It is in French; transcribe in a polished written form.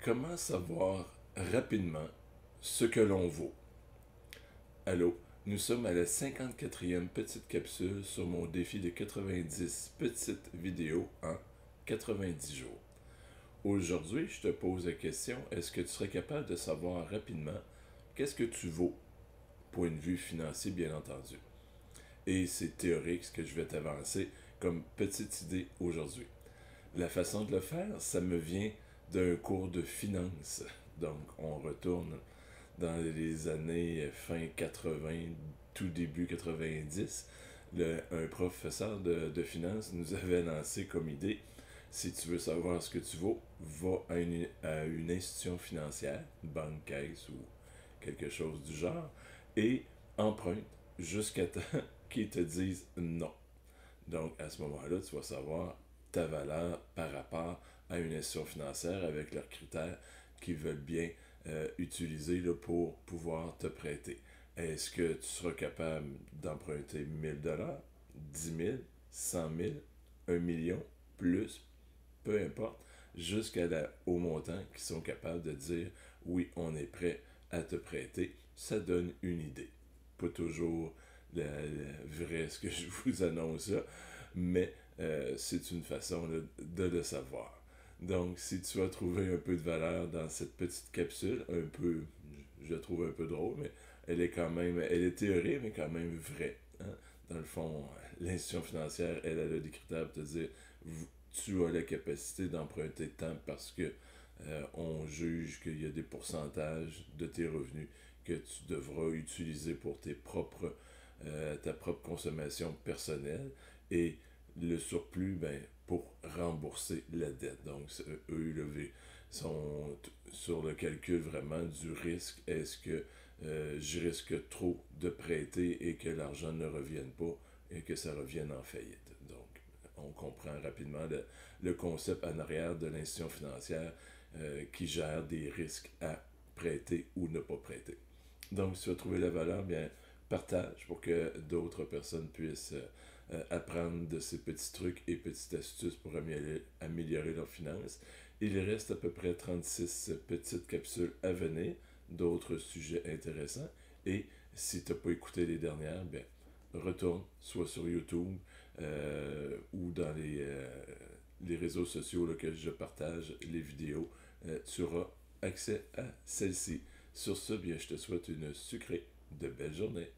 Comment savoir rapidement ce que l'on vaut? Allô, nous sommes à la 54e petite capsule sur mon défi de 90 petites vidéos en 90 jours. Aujourd'hui, je te pose la question, est-ce que tu serais capable de savoir rapidement qu'est-ce que tu vaux, point de vue financier bien entendu? Et c'est théorique ce que je vais t'avancer comme petite idée aujourd'hui. La façon de le faire, ça me vient d'un cours de finance. Donc, on retourne dans les années fin 80, tout début 90. Un professeur de finance nous avait lancé comme idée, si tu veux savoir ce que tu vaux, va à une institution financière, une banque, caisse ou quelque chose du genre, et emprunte jusqu'à temps qu'ils te disent non. Donc, à ce moment-là, tu vas savoir ta valeur par rapport à une institution financière avec leurs critères qu'ils veulent bien utiliser là, pour pouvoir te prêter. Est-ce que tu seras capable d'emprunter 1000 $, 10 000, 100 000, 1 million, plus, peu importe, au montant qu'ils sont capables de dire oui, on est prêt à te prêter. Ça donne une idée. Pas toujours vrai ce que je vous annonce là, mais c'est une façon là, de le savoir. Donc, si tu as trouvé un peu de valeur dans cette petite capsule, un peu, je la trouve un peu drôle, mais elle est théorique, mais quand même vraie. Hein? Dans le fond, l'institution financière, elle a des critères pour te dire, tu as la capacité d'emprunter tant parce que on juge qu'il y a des pourcentages de tes revenus que tu devras utiliser pour ta propre consommation personnelle et le surplus pour rembourser la dette. Donc, eux, sont sur le calcul vraiment du risque. Est-ce que je risque trop de prêter et que l'argent ne revienne pas et que ça revienne en faillite? Donc, on comprend rapidement le concept en arrière de l'institution financière qui gère des risques à prêter ou ne pas prêter. Donc, si tu as trouvé la valeur, bien, partage pour que d'autres personnes puissent apprendre de ces petits trucs et petites astuces pour améliorer leurs finances. Il reste à peu près 36 petites capsules à venir, d'autres sujets intéressants. Et si tu n'as pas écouté les dernières, bien, retourne soit sur YouTube ou dans les réseaux sociaux là, que je partage les vidéos. Tu auras accès à celle-ci. Sur ce, bien, je te souhaite une sucrée de belle journée.